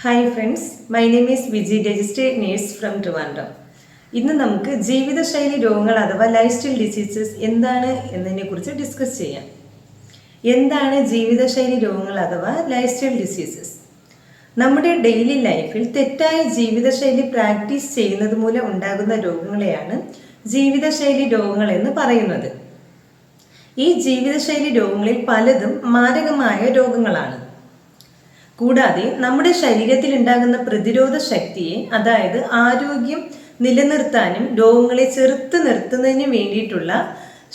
Hi friends, my name is Vijay, registered nurse from Trivandrum. ഇന്ന് നമുക്ക് ജീവിതശൈലി രോഗങ്ങൾ അഥവാ ലൈഫ് സ്റ്റൈൽ ഡിസീസസ് എന്താണ് എന്നതിനെക്കുറിച്ച് ഡിസ്കസ് ചെയ്യാം. എന്താണ് ജീവിതശൈലി രോഗങ്ങൾ അഥവാ ലൈഫ് സ്റ്റൈൽ ഡിസീസസ്? നമ്മുടെ ഡെയിലി ലൈഫിൽ തെറ്റായ ജീവിതശൈലി പ്രാക്ടീസ് ചെയ്യുന്നത് മൂലം ഉണ്ടാകുന്ന രോഗങ്ങളെയാണ് ജീവിതശൈലി രോഗങ്ങൾ എന്ന് പറയുന്നത്. ഈ ജീവിതശൈലി രോഗങ്ങളിൽ പലതും മാരകമായ രോഗങ്ങളാണ്. കൂടാതെ നമ്മുടെ ശരീരത്തിൽ ഉണ്ടാകുന്ന പ്രതിരോധ ശക്തിയെ, അതായത് ആരോഗ്യം നിലനിർത്താനും രോഗങ്ങളെ ചെറുത്ത് നിർത്തുന്നതിന് വേണ്ടിയിട്ടുള്ള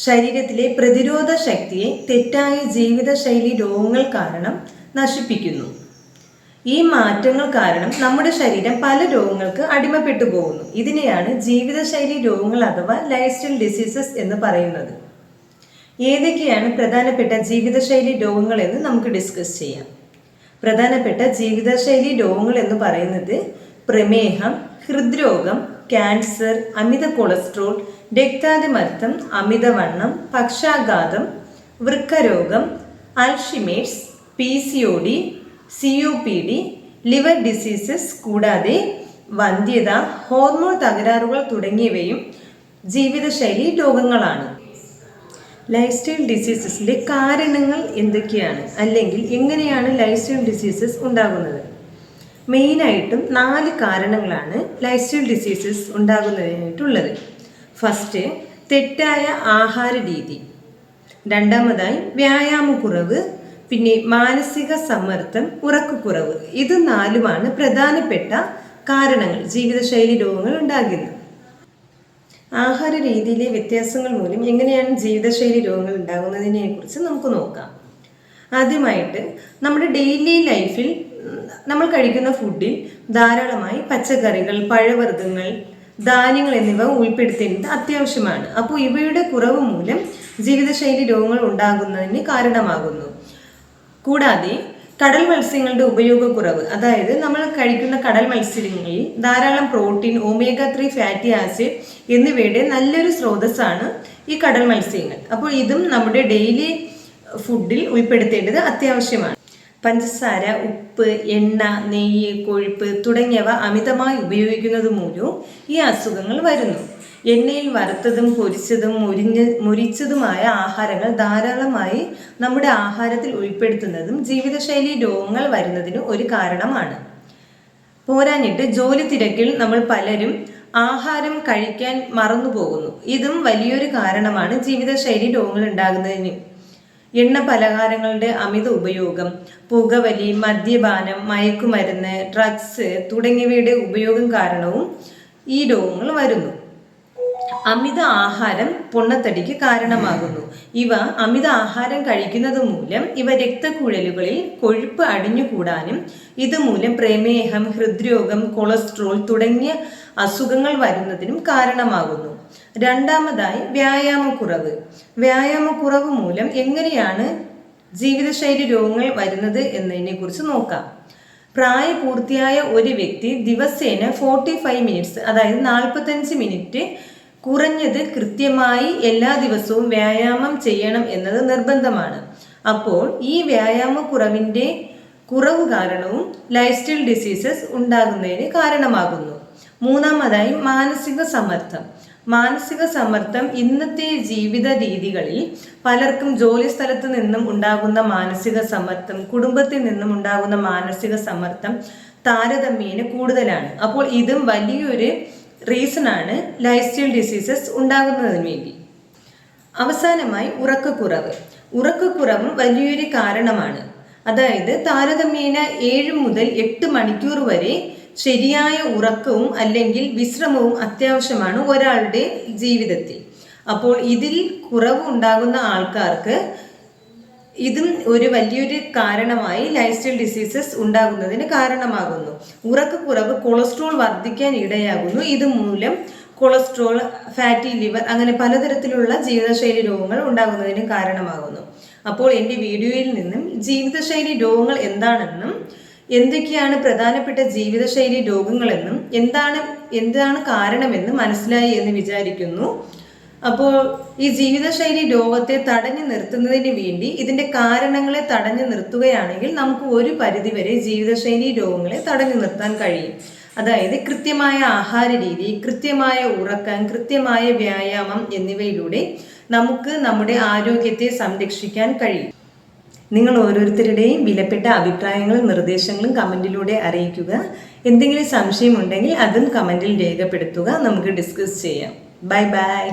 ശരീരത്തിലെ പ്രതിരോധ ശക്തിയെ തെറ്റായ ജീവിതശൈലി രോഗങ്ങൾ കാരണം നശിപ്പിക്കുന്നു. ഈ മാറ്റങ്ങൾ കാരണം നമ്മുടെ ശരീരം പല രോഗങ്ങൾക്ക് അടിമപ്പെട്ടു പോകുന്നു. ഇതിനെയാണ് ജീവിതശൈലി രോഗങ്ങൾ അഥവാ ലൈഫ് സ്റ്റൈൽ ഡിസീസസ് എന്ന് പറയുന്നത്. ഏതൊക്കെയാണ് പ്രധാനപ്പെട്ട ജീവിതശൈലി രോഗങ്ങൾ എന്ന് നമുക്ക് ഡിസ്കസ് ചെയ്യാം. പ്രധാനപ്പെട്ട ജീവിതശൈലി രോഗങ്ങൾ എന്ന് പറയുന്നത് പ്രമേഹം, ഹൃദ്രോഗം, ക്യാൻസർ, അമിത കൊളസ്ട്രോൾ, രക്താതിമർദ്ദം, അമിതവണ്ണം, പക്ഷാഘാതം, വൃക്കരോഗം, Alzheimer's, PCOD, COPD, liver diseases, കൂടാതെ വന്ധ്യത, ഹോർമോൺ തകരാറുകൾ തുടങ്ങിയവയും ജീവിതശൈലി രോഗങ്ങളാണ്. ലൈഫ് സ്റ്റൈൽ ഡിസീസസിൻ്റെ കാരണങ്ങൾ എന്തൊക്കെയാണ്, അല്ലെങ്കിൽ എങ്ങനെയാണ് ലൈഫ് സ്റ്റൈൽ ഡിസീസസ് ഉണ്ടാകുന്നത്? മെയിനായിട്ടും 4 കാരണങ്ങളാണ് ലൈഫ് സ്റ്റൈൽ ഡിസീസസ് ഉണ്ടാകുന്നതിനായിട്ടുള്ളത്. ഫസ്റ്റ്, തെറ്റായ ആഹാര രീതി. രണ്ടാമതായി വ്യായാമക്കുറവ്, പിന്നെ മാനസിക സമ്മർദ്ദം, ഉറക്കക്കുറവ്. ഇത് 4മാണ് പ്രധാനപ്പെട്ട കാരണങ്ങൾ ജീവിതശൈലി രോഗങ്ങൾ ഉണ്ടാകുന്നത്. ആഹാര രീതിയിലെ വ്യത്യാസങ്ങൾ മൂലം എങ്ങനെയാണ് ജീവിതശൈലി രോഗങ്ങൾ ഉണ്ടാകുന്നതിനെ കുറിച്ച് നമുക്ക് നോക്കാം. ആദ്യമായിട്ട്, നമ്മുടെ ഡെയിലി ലൈഫിൽ നമ്മൾ കഴിക്കുന്ന ഫുഡിൽ ധാരാളമായി പച്ചക്കറികൾ, പഴവർഗ്ഗങ്ങൾ, ധാന്യങ്ങൾ എന്നിവ ഉൾപ്പെടുത്തേണ്ടത് അത്യാവശ്യമാണ്. അപ്പോൾ ഇവയുടെ കുറവ് മൂലം ജീവിതശൈലി രോഗങ്ങൾ ഉണ്ടാകുന്നതിന് കാരണമാകുന്നു. കൂടാതെ കടൽ മത്സ്യങ്ങളുടെ ഉപയോഗക്കുറവ്, അതായത് നമ്മൾ കഴിക്കുന്ന കടൽ മത്സ്യങ്ങളിൽ ധാരാളം പ്രോട്ടീൻ, omega-3 ഫാറ്റി ആസിഡ് എന്നിവയുടെ നല്ലൊരു സ്രോതസ്സാണ് ഈ കടൽ മത്സ്യങ്ങൾ. അപ്പോൾ ഇതും നമ്മുടെ ഡെയിലി ഫുഡിൽ ഉൾപ്പെടുത്തേണ്ടത് അത്യാവശ്യമാണ്. പഞ്ചസാര, ഉപ്പ്, എണ്ണ, നെയ്യ്, കൊഴുപ്പ് തുടങ്ങിയവ അമിതമായി ഉപയോഗിക്കുന്നത് മൂലവും ഈ അസുഖങ്ങൾ വരുന്നു. എണ്ണയിൽ വറുത്തതും പൊരിച്ചതും മുരിച്ചതുമായ ആഹാരങ്ങൾ ധാരാളമായി നമ്മുടെ ആഹാരത്തിൽ ഉൾപ്പെടുത്തുന്നതും ജീവിതശൈലി രോഗങ്ങൾ വരുന്നതിന് ഒരു കാരണമാണ്. പോരാഞ്ഞിട്ട് ജോലി തിരക്കിൽ നമ്മൾ പലരും ആഹാരം കഴിക്കാൻ മറന്നു പോകുന്നു. ഇതും വലിയൊരു കാരണമാണ് ജീവിതശൈലി രോഗങ്ങൾ ഉണ്ടാകുന്നതിന്. എണ്ണ പലഹാരങ്ങളുടെ അമിത ഉപയോഗം, പുകവലി, മദ്യപാനം, മയക്കുമരുന്ന്, ഡ്രഗ്സ് തുടങ്ങിയവയുടെ ഉപയോഗം കാരണവും ഈ രോഗങ്ങൾ വരുന്നു. അമിത ആഹാരം പൊണ്ണത്തടിക്ക് കാരണമാകുന്നു. അമിത ആഹാരം കഴിക്കുന്നത് മൂലം ഇവ രക്തക്കുഴലുകളിൽ കൊഴുപ്പ് അടിഞ്ഞുകൂടാനും ഇതുമൂലം പ്രമേഹം, ഹൃദ്രോഗം, കൊളസ്ട്രോൾ തുടങ്ങിയ അസുഖങ്ങൾ വരുന്നതിനും കാരണമാകുന്നു. രണ്ടാമതായി വ്യായാമക്കുറവ്. വ്യായാമക്കുറവ് മൂലം എങ്ങനെയാണ് ജീവിതശൈലി രോഗങ്ങൾ വരുന്നത് എന്നതിനെ കുറിച്ച് നോക്കാം. പ്രായപൂർത്തിയായ ഒരു വ്യക്തി ദിവസേന 45 മിനിറ്റ്സ്, അതായത് 45 മിനിറ്റ് കുറഞ്ഞത് കൃത്യമായി എല്ലാ ദിവസവും വ്യായാമം ചെയ്യണം എന്നത് നിർബന്ധമാണ്. അപ്പോൾ ഈ വ്യായാമക്കുറവിൻ്റെ കുറവ് കാരണവും ലൈഫ് സ്റ്റൈൽ ഡിസീസസ് ഉണ്ടാകുന്നതിന് കാരണമാകുന്നു. മൂന്നാമതായി മാനസിക സമ്മർദ്ദം. മാനസിക സമ്മർദ്ദം ഇന്നത്തെ ജീവിത രീതികളിൽ പലർക്കും ജോലി സ്ഥലത്ത് നിന്നും ഉണ്ടാകുന്ന മാനസിക സമ്മർദ്ദം, കുടുംബത്തിൽ നിന്നും ഉണ്ടാകുന്ന മാനസിക സമ്മർദ്ദം താരതമ്യേന കൂടുതലാണ്. അപ്പോൾ ഇതും വലിയൊരു റീസണാണ് ലൈഫ് സ്റ്റൈൽ ഡിസീസസ് ഉണ്ടാകുന്നതിന് വേണ്ടി. അവസാനമായി ഉറക്കക്കുറവ്. ഉറക്കക്കുറവും വലിയൊരു കാരണമാണ്. അതായത് താരതമ്യേന 7 മുതൽ 8 മണിക്കൂർ വരെ ശരിയായ ഉറക്കവും അല്ലെങ്കിൽ വിശ്രമവും അത്യാവശ്യമാണ് ഒരാളുടെ ജീവിതത്തിൽ. അപ്പോൾ ഇതിൽ കുറവ് ഉണ്ടാകുന്ന ആൾക്കാർക്ക് ഇതും ഒരു വലിയൊരു കാരണമായി ലൈഫ് സ്റ്റൈൽ ഡിസീസസ് ഉണ്ടാകുന്നതിന് കാരണമാകുന്നു. ഉറക്കക്കുറവ് കൊളസ്ട്രോൾ വർദ്ധിക്കാൻ ഇടയാകുന്നു. ഇതുമൂലം കൊളസ്ട്രോൾ, ഫാറ്റി ലിവർ, അങ്ങനെ പലതരത്തിലുള്ള ജീവിതശൈലി രോഗങ്ങൾ ഉണ്ടാകുന്നതിന് കാരണമാകുന്നു. അപ്പോൾ എൻ്റെ വീഡിയോയിൽ നിന്നും ജീവിതശൈലി രോഗങ്ങൾ എന്താണെന്നും എന്തൊക്കെയാണ് പ്രധാനപ്പെട്ട ജീവിതശൈലി രോഗങ്ങളെന്നും എന്താണ് കാരണമെന്ന് മനസ്സിലായി എന്ന് വിചാരിക്കുന്നു. അപ്പോൾ ഈ ജീവിതശൈലി രോഗത്തെ തടഞ്ഞു നിർത്തുന്നതിന് വേണ്ടി ഇതിൻ്റെ കാരണങ്ങളെ തടഞ്ഞു നിർത്തുകയാണെങ്കിൽ നമുക്ക് ഒരു പരിധിവരെ ജീവിതശൈലി രോഗങ്ങളെ തടഞ്ഞു നിർത്താൻ കഴിയും. അതായത് കൃത്യമായ ആഹാര രീതി, കൃത്യമായ ഉറക്കം, കൃത്യമായ വ്യായാമം എന്നിവയിലൂടെ നമുക്ക് നമ്മുടെ ആരോഗ്യത്തെ സംരക്ഷിക്കാൻ കഴിയും. നിങ്ങൾ ഓരോരുത്തരുടെയും വിലപ്പെട്ട അഭിപ്രായങ്ങളും നിർദ്ദേശങ്ങളും കമൻറ്റിലൂടെ അറിയിക്കുക. എന്തെങ്കിലും സംശയമുണ്ടെങ്കിൽ അതും കമൻറ്റിൽ രേഖപ്പെടുത്തുക. നമുക്ക് ഡിസ്കസ് ചെയ്യാം. Bye bye.